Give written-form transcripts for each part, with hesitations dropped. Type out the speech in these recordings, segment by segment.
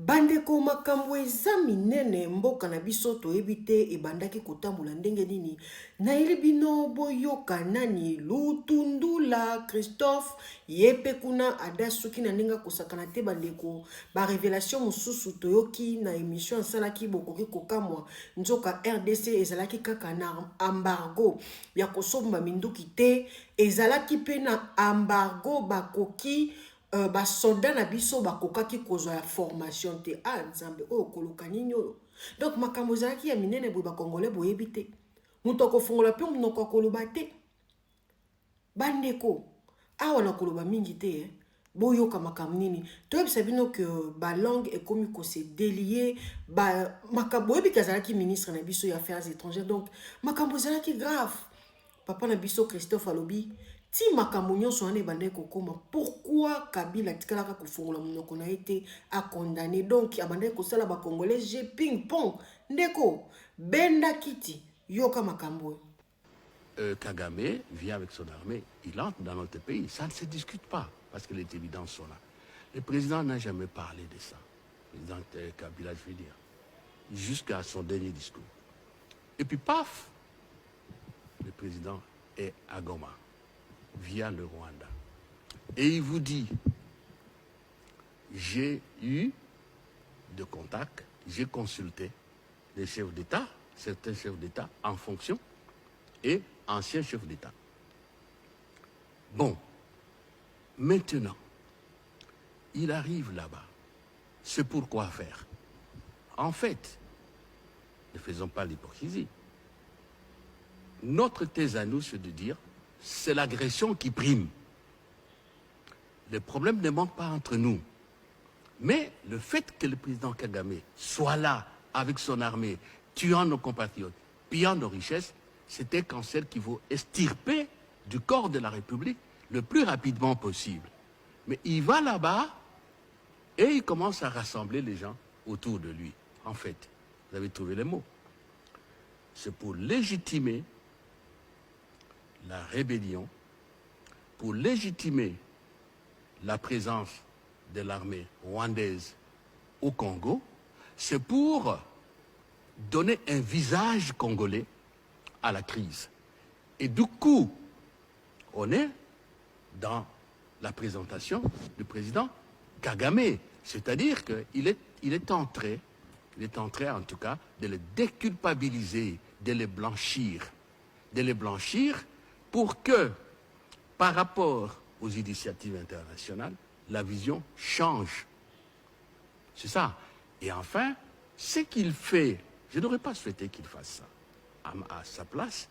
Bandeko makambo eza minene mboka na biso toyebi te ebandaki kotambola ndenge nini nayeli bino boyoka nani Lutundula Christophe yepe kuna ada soki na ndenge kosakana te bandeko ba révélation mosusu toyoki na émission asalaki bokoki kokamwa nzoka RDC ezalaki kaka na embargo ya kosomba minduki te ezalaki pe na embargo bakoki ba soldat na biso bakokaki kozwa ya formation te nzambe oyo koluka nini oyo donc makambo ezalaki ya minene boye bakongolais boyebi te moto akofungola mpe monoko akoloba te bandeko awa na koloba mingi te boyoka makambo nini toyebisa bino ke balangue ekomi kose délier makambo oyebi ke azalaki ministre na biso ya affaires étrangères donc makambo ezalaki grave papa na biso Christophe alobi ti makambo nyonso wana ebandaki kokoma pourquoi Kabila tikalaka kofungola monoko na ye te a condamné donc abandaki kosala bakongolais je ping pong ndeko benda kiti yoka makambo. Kagame vient avec son armée, il entre dans notre pays, ça ne se discute pas parce que les évidences sont là. Le président n'a jamais parlé de ça, le président Kabila, je veux dire, jusqu'à son dernier discours. Et puis paf, le président est à Goma, via le Rwanda. Et il vous dit, j'ai eu de contacts, j'ai consulté les chefs d'État, certains chefs d'État en fonction et anciens chefs d'État. Bon, maintenant, il arrive là-bas. C'est pour quoi faire? En fait, ne faisons pas l'hypocrisie. Notre thèse à nous, c'est de dire c'est l'agression qui prime. Le problème ne manque pas entre nous. Mais le fait que le président Kagame soit là avec son armée, tuant nos compatriotes, pillant nos richesses, c'est un cancer qu'il faut extirper du corps de la République le plus rapidement possible. Mais il va là-bas et il commence à rassembler les gens autour de lui. En fait, vous avez trouvé les mots. C'est pour légitimer la rébellion, pour légitimer la présence de l'armée rwandaise au Congo, c'est pour donner un visage congolais à la crise. Et du coup, on est dans la présentation du président Kagame, c'est-à-dire qu'il est entré en tout cas de les déculpabiliser, de les blanchir pour que, par rapport aux initiatives internationales, la vision change. C'est ça. Et enfin, ce qu'il fait, je n'aurais pas souhaité qu'il fasse ça. À sa place,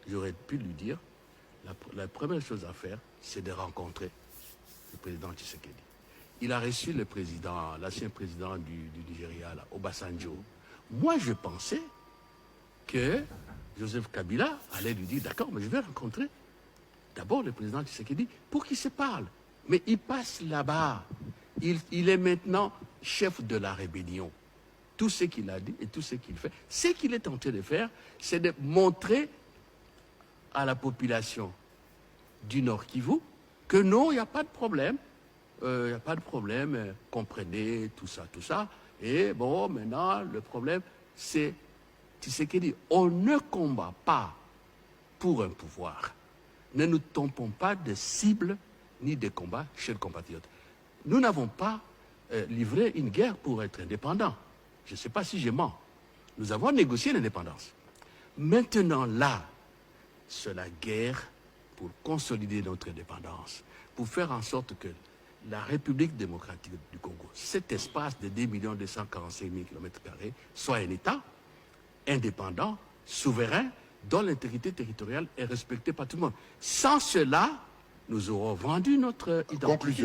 j'aurais pu lui dire, la première chose à faire, c'est de rencontrer le président Tshisekedi. Il a reçu le président, l'ancien président du Nigeria, là, Obasanjo. Moi, je pensais que Joseph Kabila allait lui dire, d'accord, mais je vais rencontrer d'abord le président Tshisekedi pour qu'il se parle. Mais il passe là-bas. Il est maintenant chef de la rébellion. Tout ce qu'il a dit et tout ce qu'il fait, ce qu'il est en train de faire, c'est de montrer à la population du Nord Kivu que non, il n'y a pas de problème. Il n'y a pas de problème, comprenez, tout ça. Et bon, maintenant, le problème, c'est Tshisekedi. On ne combat pas pour un pouvoir. Ne nous tombons pas de cible ni de combat chez le compatriote. Nous n'avons pas livré une guerre pour être indépendants. Je ne sais pas si je mens. Nous avons négocié l'indépendance. Maintenant, là, c'est la guerre pour consolider notre indépendance, pour faire en sorte que la République démocratique du Congo, cet espace de 2 245 000 km², soit un État indépendant, souverain, dont l'intégrité territoriale est respectée par tout le monde. Sans cela, nous aurons vendu notre identité. Conclusion.